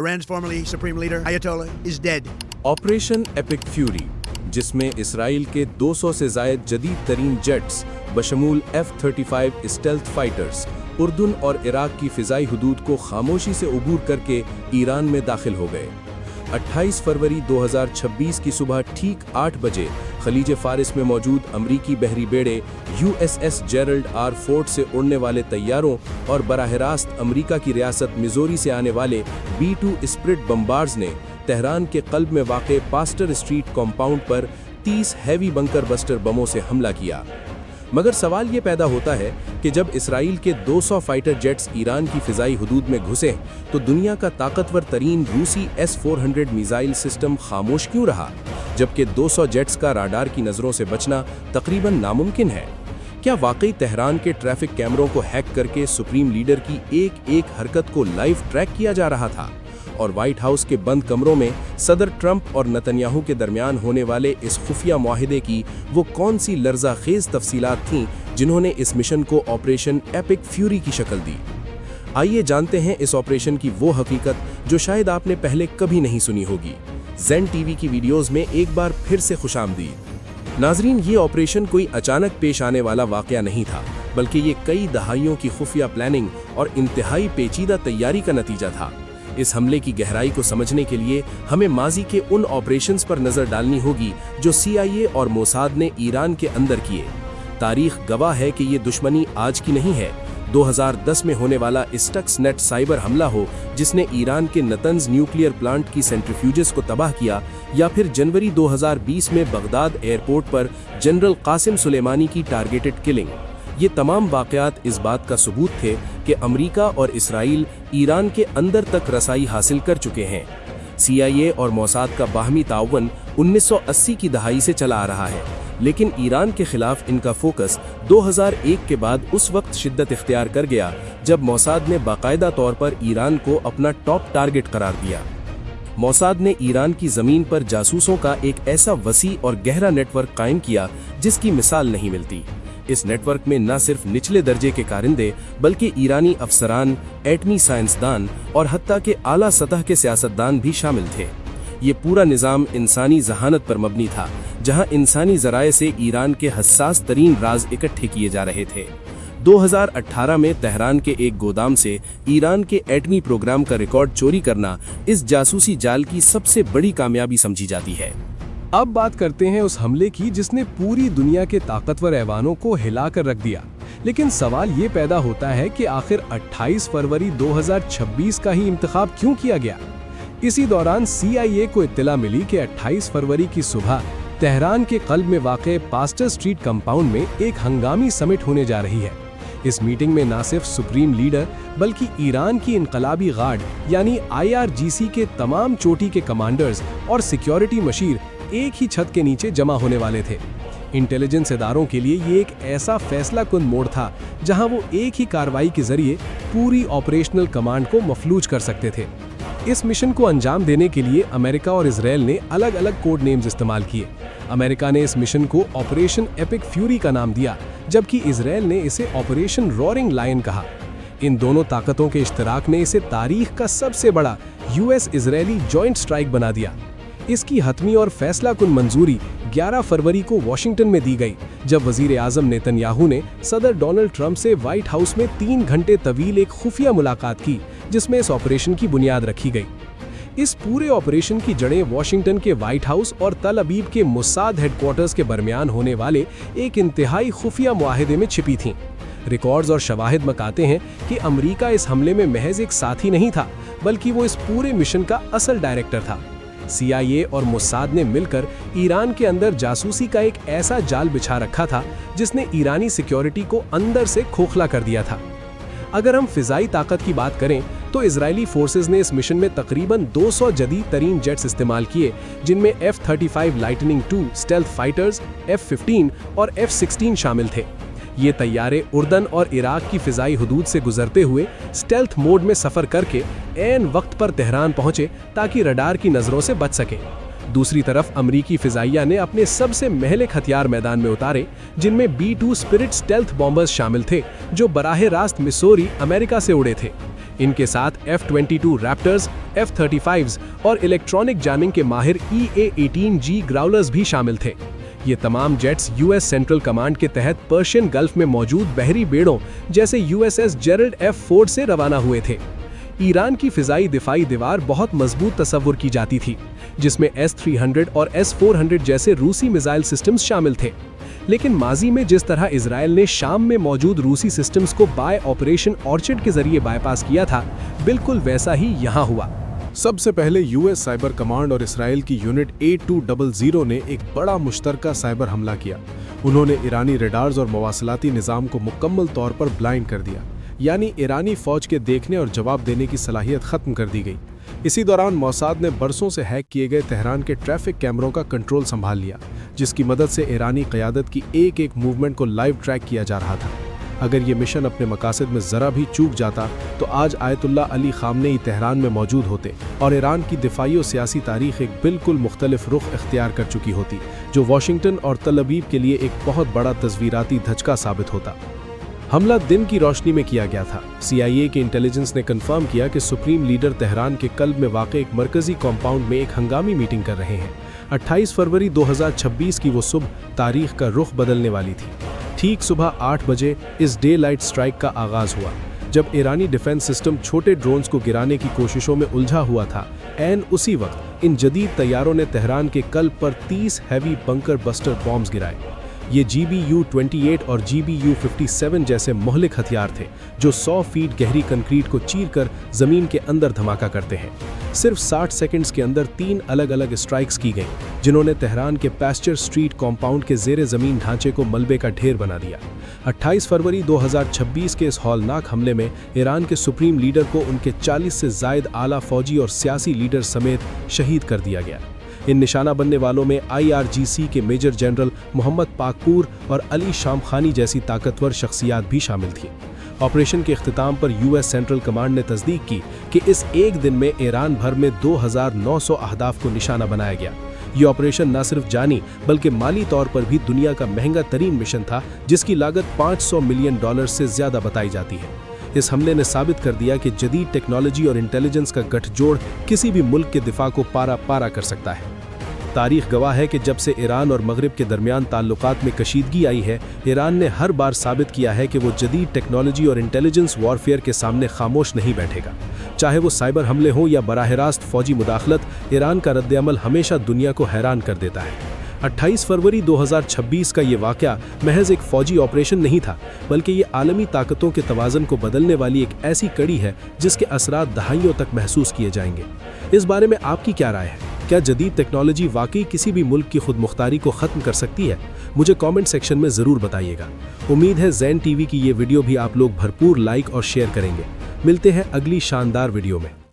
Iran's formerly supreme leader, Ayatollah, is dead. Operation epic fury, जिसमें Israel के 200 से ज़ायद जदीद तरीन जेट्स बशमूल F-35 स्टेल्थ फाइटर्स उर्दून और इराक की फ़िज़ाई हदूद को खामोशी से उबूर करके ईरान में दाखिल हो गए। 28 फरवरी 2026 की सुबह ठीक 8 बजे खलीज फारिस में मौजूद अमरीकी बहरी बेड़े USS जेरल्ड आर फोर्ड से उड़ने वाले तैयारों और बराह रास्त अमरीका की रियासत मिजोरी से आने वाले B-2 स्प्रिट बम्बार्ड्स ने तेहरान के क़ल्ब में वाक़े पास्टर स्ट्रीट कॉम्पाउंड पर 30 हैवी बंकर बस्टर बमों से हमला किया। मगर सवाल ये पैदा होता है कि जब इसराइल के 200 फाइटर जेट्स ईरान की फ़िज़ाई हदूद में घुसे तो दुनिया का ताकतवर तरीन रूसी S-400 मिसाइल सिस्टम खामोश क्यों रहा, जबकि 200 जेट्स का राडार की नज़रों से बचना तकरीबन नामुमकिन है। क्या वाकई तेहरान के ट्रैफिक कैमरों को हैक करके सुप्रीम लीडर की एक एक हरकत को लाइव ट्रैक किया जा रहा था और व्हाइट हाउस के बंद कमरों में सदर ट्रंप और नेतन्याहू के दरमियान होने वाले इस खुफिया मुआहिदे की वो कौन सी लर्ज़ाखेज़ तफसीलात थीं जिन्होंने इस मिशन को ऑपरेशन एपिक फ्यूरी की शक्ल दी। आइए जानते हैं इस ऑपरेशन की वो हकीकत जो शायद आपने पहले कभी नहीं सुनी होगी। ज़ेन टीवी की वीडियोज़ में एक बार फिर से खुशामदीद। नाजरीन, ये ऑपरेशन कोई अचानक पेश आने वाला वाक़या नहीं था, बल्कि ये कई दहाइयों की खुफिया प्लानिंग और इंतहाई पेचीदा तैयारी का नतीजा था। इस हमले की गहराई को समझने के लिए हमें माजी के उन ऑपरेशंस पर नज़र डालनी होगी जो CIA और मोसाद ने ईरान के अंदर किए। तारीख गवाह है कि ये दुश्मनी आज की नहीं है। 2010 में होने वाला स्टक्सनेट साइबर हमला हो जिसने ईरान के नतंज न्यूक्लियर प्लांट की सेंट्रीफ्यूजेस को तबाह किया, या फिर जनवरी 2020 में बगदाद एयरपोर्ट पर जनरल कासिम सुलेमानी की टारगेटेड किलिंग, ये तमाम वाक़यात इस बात का सबूत थे कि अमेरिका और इसराइल ईरान के अंदर तक रसाई हासिल कर चुके हैं। CIA और मोसाद का बाहमी ताउन 1980 की दहाई से चला आ रहा है, लेकिन ईरान के खिलाफ इनका फोकस 2001 के बाद उस वक्त शिद्दत इख्तियार कर गया जब मोसाद ने बाकायदा तौर पर ईरान को अपना टॉप टारगेट करार दिया। मोसाद ने ईरान की ज़मीन पर जासूसों का एक ऐसा वसी और गहरा नेटवर्क कायम किया जिसकी मिसाल नहीं मिलती। इस नेटवर्क में न सिर्फ निचले दर्जे के कारिंदे बल्कि ईरानी अफसरान, एटमी साइंसदान और हत्ता के आला सतह के सियासतदान भी शामिल थे। ये पूरा निज़ाम इंसानी जहानत पर मबनी था, जहां इंसानी ज़राए से ईरान के हस्सास तरीन राज इकट्ठे किए जा रहे थे। 2018 में तेहरान के एक गोदाम से ईरान के एटमी प्रोग्राम का रिकॉर्ड चोरी करना इस जासूसी जाल की सबसे बड़ी कामयाबी समझी जाती है। अब बात करते हैं उस हमले की जिसने पूरी दुनिया के ताकतवर ऐवानों को हिला कर रख दिया। लेकिन सवाल ये पैदा होता है कि आखिर 28 फरवरी 2026 का ही इंतखाब क्यों किया गया। इसी दौरान CIA को इत्तला मिली कि 28 फरवरी की सुबह तेहरान के क़ल्ब में वाक़े पास्टर स्ट्रीट कंपाउंड में एक हंगामी समिट होने जा रही है। इस मीटिंग में न सिर्फ सुप्रीम लीडर बल्कि ईरान की इनकलाबी गार्ड यानी IRGC के तमाम चोटी के कमांडर्स और सिक्योरिटी मशीर एक ही छत के नीचे जमा होने वाले थे। इंटेलिजेंस इदारों के लिए ये एक ऐसा फैसला कुन मोड़ था जहां वो एक ही कार्रवाई के जरिए पूरी ऑपरेशनल कमांड को मफलूज कर सकते थे। इस मिशन को अंजाम देने के लिए अमेरिका और इजराइल ने अलग अलग कोड नेम्स इस्तेमाल किए। अमेरिका ने इस मिशन को ऑपरेशन एपिक फ्यूरी का नाम दिया, जबकि इजराइल ने इसे ऑपरेशन रॉरिंग लायन कहा। इन दोनों ताकतों के इश्तराक ने इसे तारीख का सबसे बड़ा US इजरायली जॉइंट स्ट्राइक बना दिया। इसकी हतमी और फैसला कुन मंजूरी 11 फरवरी को वॉशिंगटन में दी गई, जब वजीर आजम नेतन्याहू ने सदर डोनाल्ड ट्रंप से व्हाइट हाउस में 3 घंटे तवील एक खुफिया मुलाकात की, जिसमें इस ऑपरेशन की बुनियाद रखी गई। इस पूरे ऑपरेशन की जड़ें वॉशिंगटन के व्हाइट हाउस और तल अबीब के मोसाद हेडक्वार्टर्स के दरमियान होने वाले एक इंतहाई खुफिया मुआहिदे में छिपी थीं। रिकॉर्ड्स और शवाहिद बताते हैं कि अमेरिका इस हमले में महज एक साथी नहीं था, बल्कि वो इस पूरे मिशन का असल डायरेक्टर था। CIA और मोसाद ने मिलकर ईरान के अंदर जासूसी का एक ऐसा जाल बिछा रखा था जिसने ईरानी सिक्योरिटी को अंदर से खोखला कर दिया था। अगर हम फिजाई ताकत की बात करें तो इजरायली फोर्सेस ने इस मिशन में तकरीबन 200 जदीद तरीन जेट्स इस्तेमाल किए, जिनमें F-35 lightning II stealth fighters, F-15 और F-16 शामिल थे। ये तैयारे उर्दन और इराक की फिजाई हदूद से गुजरते हुए स्टेल्थ मोड में सफ़र करके ऐन वक्त पर तेहरान पहुंचे ताकि रडार की नज़रों से बच सके। दूसरी तरफ अमरीकी फिजाइया ने अपने सबसे महलिक हथियार मैदान में उतारे, जिनमें B-2 स्पिरिट स्टेल्थ बॉम्बर्स शामिल थे, जो बराह रास्त मिसौरी, अमेरिका से उड़े थे। इनके साथ F-22 रैप्टर्स, F-35s और इलेक्ट्रॉनिक जैमिंग के माहिर EA-18G ग्राउलर्स भी शामिल थे। ये तमाम जेट्स यूएस सेंट्रल कमांड के तहत पर्शियन गल्फ में मौजूद बहरी बेड़ों जैसे USS जेरल्ड F. फोर्ड से रवाना हुए थे। ईरान की फिजाई दिफाई दीवार बहुत मजबूत तस्वुर की जाती थी, जिसमें S-300 और S-400 जैसे रूसी मिसाइल सिस्टम्स शामिल थे। लेकिन माजी में जिस तरह इजराइल ने शाम में मौजूद रूसी सिस्टम्स को बाय ऑपरेशन ऑर्चिड के जरिए बाईपास किया था, बिल्कुल वैसा ही यहाँ हुआ। सबसे पहले यूएस साइबर कमांड और इसराइल की यूनिट A200 ने एक बड़ा मुश्तरका साइबर हमला किया। उन्होंने ईरानी रडार्स और मवासलाती निज़ाम को मुकम्मल तौर पर ब्लाइंड कर दिया, यानी ईरानी फौज के देखने और जवाब देने की सलाहियत खत्म कर दी गई। इसी दौरान मोसाद ने बरसों से हैक किए गए तेहरान के ट्रैफिक कैमरों का कंट्रोल संभाल लिया, जिसकी मदद से ईरानी क़यादत की एक एक मूवमेंट को लाइव ट्रैक किया जा रहा था। अगर ये मिशन अपने मकासद में ज़रा भी चूक जाता तो आज आयतुल्लाह अली ख़ामनेई तेहरान में मौजूद होते और ईरान की दिफाई और सियासी तारीख एक बिल्कुल मुख्तलिफ रुख इख्तियार कर चुकी होती, जो वाशिंगटन और तल अवीव के लिए एक बहुत बड़ा तस्वीराती धचका साबित होता। हमला दिन की रोशनी में किया गया था। CIA के इंटेलिजेंस ने कंफर्म किया कि सुप्रीम लीडर तेहरान के कल्ब में वाक़ एक मरकजी कॉम्पाउंड में एक हंगामी मीटिंग कर रहे हैं। 28 फरवरी 2026 की वो सुबह तारीख का रुख बदलने वाली थी। ठीक सुबह 8 बजे इस डे लाइट स्ट्राइक का आगाज़ हुआ, जब ईरानी डिफेंस सिस्टम छोटे ड्रोन्स को गिराने की कोशिशों में उलझा हुआ था। ऐन उसी वक्त इन जदीद तैयारों ने तेहरान के कल्ब पर 30 हैवी बंकर बस्टर बॉम्ब्स गिराए। ये GBU-28 और GBU-57 जैसे मोहलिक हथियार थे, जो 100 फीट गहरी कंक्रीट को चीरकर ज़मीन के अंदर धमाका करते हैं। सिर्फ 60 सेकंड्स के अंदर 3 अलग अलग स्ट्राइक्स की गईं, जिन्होंने तेहरान के पैस्चर स्ट्रीट कॉम्पाउंड के ज़ेरे ज़मीन ढांचे को मलबे का ढेर बना दिया। 28 फरवरी 2026 के इस हौलनाक हमले में ईरान के सुप्रीम लीडर को उनके 40 से ज़ायद आला फौजी और सियासी लीडर समेत शहीद कर दिया गया। इन निशाना बनने वालों में IRGC के मेजर जनरल मोहम्मद पाकपूर और अली शामखानी जैसी ताकतवर शख्सियात भी शामिल थीं। ऑपरेशन के इख्तिताम पर US सेंट्रल कमांड ने तस्दीक की कि इस एक दिन में ईरान भर में 2900 अहदाफ को निशाना बनाया गया। ये ऑपरेशन न सिर्फ जानी बल्कि माली तौर पर भी दुनिया का महंगा तरीन मिशन था, जिसकी लागत $500 मिलियन से ज़्यादा बताई जाती है। इस हमले ने साबित कर दिया कि जदीद टेक्नोलॉजी और इंटेलिजेंस का गठजोड़ किसी भी मुल्क के दिफा को पारा पारा कर सकता है। तारीख गवाह है कि जब से ईरान और मगरिब के दरमियान ताल्लुकात में कशीदगी आई है, ईरान ने हर बार साबित किया है कि वो जदीद टेक्नोलॉजी और इंटेलिजेंस वॉरफेयर के सामने खामोश नहीं बैठेगा। चाहे वो साइबर हमले हों या बराह रास्त फौजी मुदाखलत, ईरान का रद्द-ए-अमल हमेशा दुनिया को हैरान कर देता है। 28 फरवरी 2026 का ये वाक़या महज एक फ़ौजी ऑपरेशन नहीं था, बल्कि ये आलमी ताकतों के तवाज़न को बदलने वाली एक ऐसी कड़ी है जिसके असरात दहाइयों तक महसूस किए जाएंगे। इस बारे में आपकी क्या राय है? क्या जदीद टेक्नोलॉजी वाकई किसी भी मुल्क की खुदमुख्तारी को ख़त्म कर सकती है? मुझे कमेंट सेक्शन में ज़रूर बताइएगा। उम्मीद है ज़ैन TV की ये वीडियो भी आप लोग भरपूर लाइक और शेयर करेंगे। मिलते हैं अगली शानदार वीडियो में।